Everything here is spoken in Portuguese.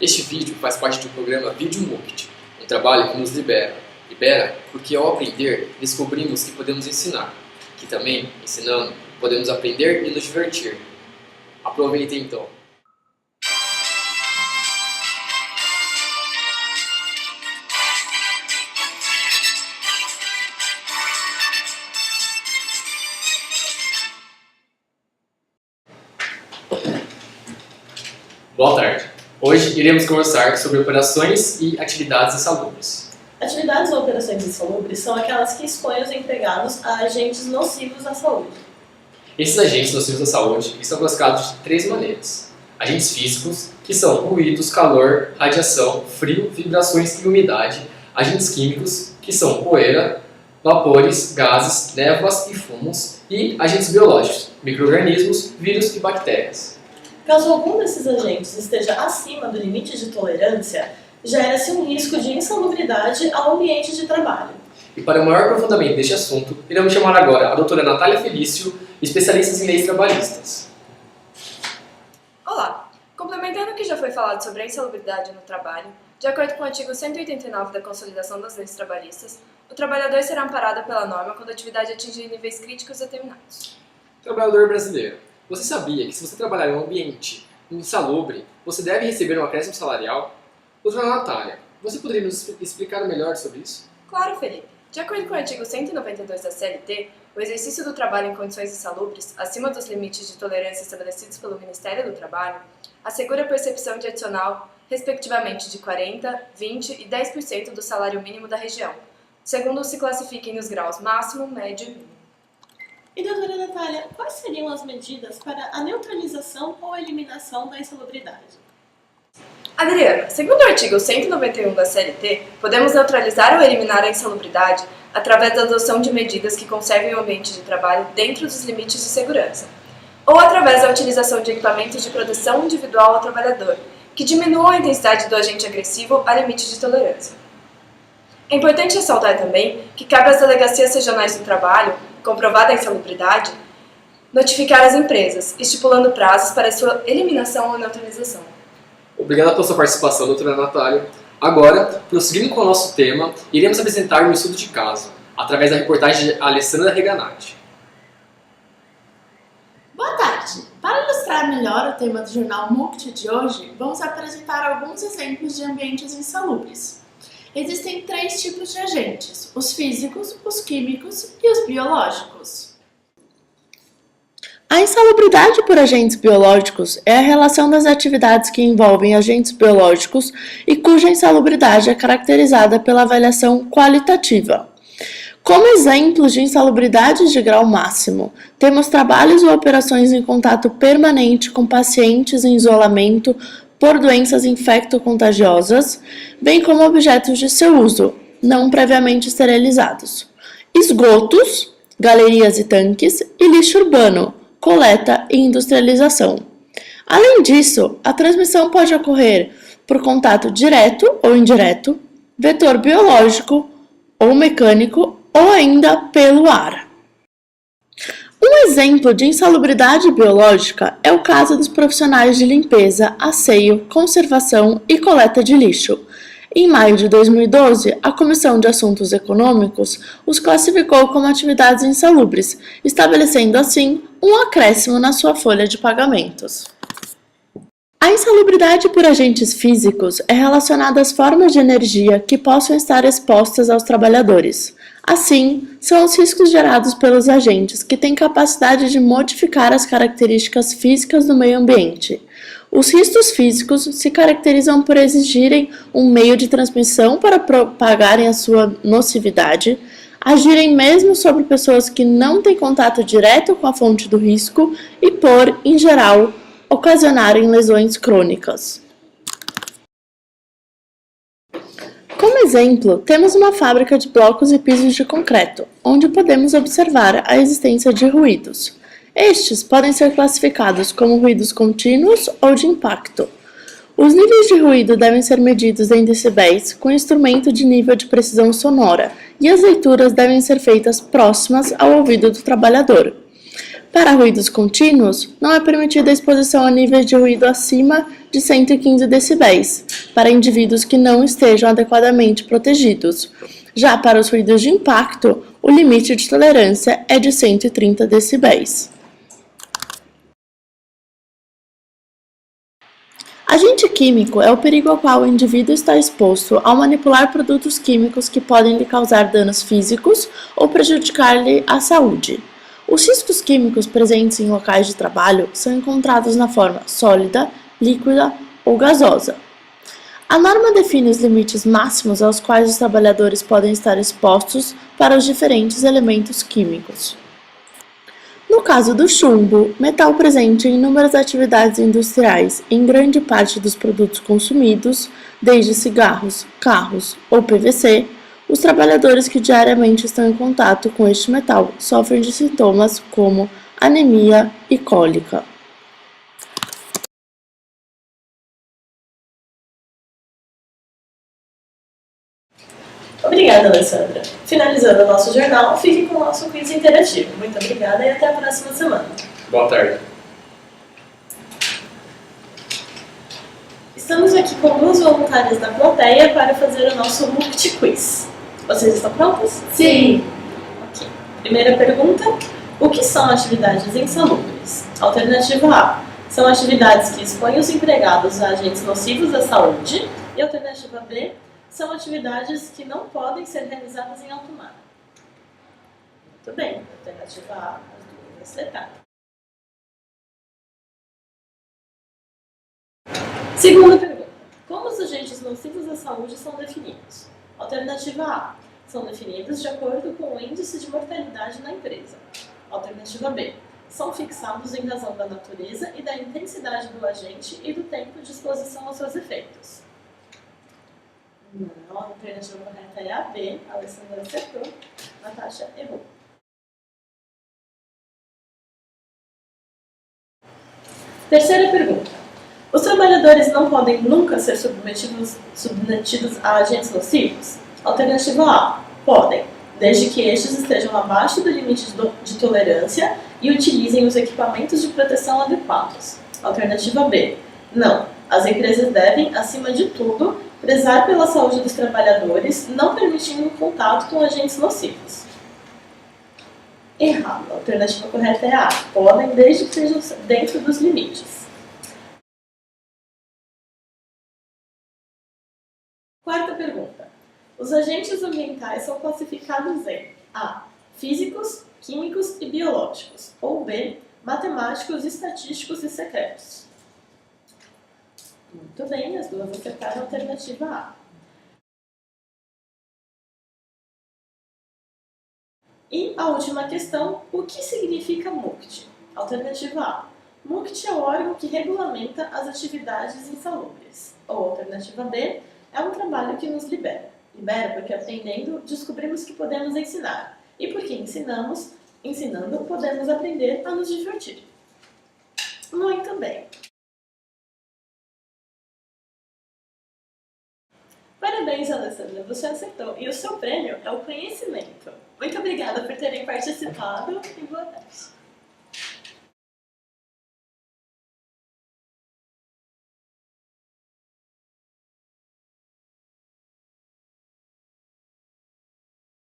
Este vídeo faz parte do programa Vídeo Mukt, um trabalho que nos libera porque ao aprender descobrimos que podemos ensinar, que também, ensinando, podemos aprender e nos divertir. Aproveitem então! Boa tarde! Hoje iremos conversar sobre operações e atividades insalubres. Atividades ou operações insalubres são aquelas que expõem os empregados a agentes nocivos à saúde. Esses agentes nocivos à saúde estão classificados de três maneiras. Agentes físicos, que são ruídos, calor, radiação, frio, vibrações e umidade. Agentes químicos, que são poeira, vapores, gases, névoas e fumos. E agentes biológicos, micro-organismos, vírus e bactérias. Caso algum desses agentes esteja acima do limite de tolerância, gera-se um risco de insalubridade ao ambiente de trabalho. E para o maior aprofundamento deste assunto, iremos chamar agora a doutora Natália Felício, especialista em leis trabalhistas. Olá! Complementando o que já foi falado sobre a insalubridade no trabalho, de acordo com o artigo 189 da Consolidação das Leis Trabalhistas, o trabalhador será amparado pela norma quando a atividade atingir níveis críticos determinados. Trabalhador brasileiro, você sabia que se você trabalhar em um ambiente insalubre, você deve receber um acréscimo salarial? Doutora Natália, você poderia nos explicar melhor sobre isso? Claro, Felipe. De acordo com o artigo 192 da CLT, o exercício do trabalho em condições insalubres, acima dos limites de tolerância estabelecidos pelo Ministério do Trabalho, assegura a percepção de adicional, respectivamente de 40%, 20% e 10% do salário mínimo da região, segundo se classifiquem os graus máximo, médio e mínimo. E, doutora Natália, quais seriam as medidas para a neutralização ou eliminação da insalubridade? Adriana, segundo o artigo 191 da CLT, podemos neutralizar ou eliminar a insalubridade através da adoção de medidas que conservem o ambiente de trabalho dentro dos limites de segurança, ou através da utilização de equipamentos de proteção individual ao trabalhador, que diminuam a intensidade do agente agressivo a limite de tolerância. É importante ressaltar também que cabe às delegacias regionais do trabalho, comprovada a insalubridade, notificar as empresas, estipulando prazos para sua eliminação ou neutralização. Obrigado pela sua participação, doutora Natália. Agora, prosseguindo com o nosso tema, iremos apresentar um estudo de caso, através da reportagem de Alessandra Reganati. Boa tarde! Para ilustrar melhor o tema do Jornal Mukt de hoje, vamos apresentar alguns exemplos de ambientes insalubres. Existem três tipos de agentes: os físicos, os químicos e os biológicos. A insalubridade por agentes biológicos é a relação das atividades que envolvem agentes biológicos e cuja insalubridade é caracterizada pela avaliação qualitativa. Como exemplos de insalubridade de grau máximo, temos trabalhos ou operações em contato permanente com pacientes em isolamento por doenças infecto-contagiosas, bem como objetos de seu uso, não previamente esterilizados, esgotos, galerias e tanques e lixo urbano, coleta e industrialização. Além disso, a transmissão pode ocorrer por contato direto ou indireto, vetor biológico ou mecânico ou ainda pelo ar. Um exemplo de insalubridade biológica é o caso dos profissionais de limpeza, asseio, conservação e coleta de lixo. Em maio de 2012, a Comissão de Assuntos Econômicos os classificou como atividades insalubres, estabelecendo assim um acréscimo na sua folha de pagamentos. A insalubridade por agentes físicos é relacionada às formas de energia que possam estar expostas aos trabalhadores. Assim, são os riscos gerados pelos agentes que têm capacidade de modificar as características físicas do meio ambiente. Os riscos físicos se caracterizam por exigirem um meio de transmissão para propagarem a sua nocividade, agirem mesmo sobre pessoas que não têm contato direto com a fonte do risco e por, em geral, ocasionarem lesões crônicas. Como exemplo, temos uma fábrica de blocos e pisos de concreto, onde podemos observar a existência de ruídos. Estes podem ser classificados como ruídos contínuos ou de impacto. Os níveis de ruído devem ser medidos em decibéis com instrumento de nível de precisão sonora e as leituras devem ser feitas próximas ao ouvido do trabalhador. Para ruídos contínuos, não é permitida a exposição a níveis de ruído acima de 115 decibéis, para indivíduos que não estejam adequadamente protegidos. Já para os ruídos de impacto, o limite de tolerância é de 130 decibéis. Agente químico é o perigo ao qual o indivíduo está exposto ao manipular produtos químicos que podem lhe causar danos físicos ou prejudicar-lhe a saúde. Os riscos químicos presentes em locais de trabalho são encontrados na forma sólida, líquida ou gasosa. A norma define os limites máximos aos quais os trabalhadores podem estar expostos para os diferentes elementos químicos. No caso do chumbo, metal presente em inúmeras atividades industriais em grande parte dos produtos consumidos, desde cigarros, carros ou PVC, os trabalhadores que diariamente estão em contato com este metal sofrem de sintomas como anemia e cólica. Obrigada, Alessandra. Finalizando o nosso jornal, fique com o nosso quiz interativo. Muito obrigada e até a próxima semana. Boa tarde. Estamos aqui com duas voluntárias da plateia para fazer o nosso Multi Quiz. Vocês estão prontas? Sim! Ok. Primeira pergunta: o que são atividades insalubres? Alternativa A: são atividades que expõem os empregados a agentes nocivos à saúde. E alternativa B: são atividades que não podem ser realizadas em alto mar. Muito bem, alternativa A, as duas acertadas. Segunda pergunta: como os agentes nocivos à saúde são definidos? Alternativa A: são definidos de acordo com o índice de mortalidade na empresa. Alternativa B: são fixados em razão da natureza e da intensidade do agente e do tempo de exposição aos seus efeitos. Não, a alternativa correta é a B. A Alessandra acertou, Natasha errou. Terceira pergunta: os trabalhadores não podem nunca ser submetidos a agentes nocivos? Alternativa A: podem, desde que estes estejam abaixo do limite de tolerância e utilizem os equipamentos de proteção adequados. Alternativa B: não, as empresas devem, acima de tudo, prezar pela saúde dos trabalhadores, não permitindo o contato com agentes nocivos. Errado. A alternativa correta é A. Podem, desde que sejam dentro dos limites. Quarta pergunta: os agentes ambientais são classificados em A: físicos, químicos e biológicos, ou B: matemáticos, estatísticos e secretos. Muito bem, as duas acertaram a alternativa A. E a última questão: o que significa MUCT? Alternativa A: MUCT é o órgão que regulamenta as atividades insalubres. Ou alternativa B: é um trabalho que nos libera. Libera porque aprendendo descobrimos que podemos ensinar. E porque ensinando podemos aprender a nos divertir. Muito bem. Parabéns, Alessandra, você acertou. E o seu prêmio é o conhecimento. Muito obrigada por terem participado e boa tarde.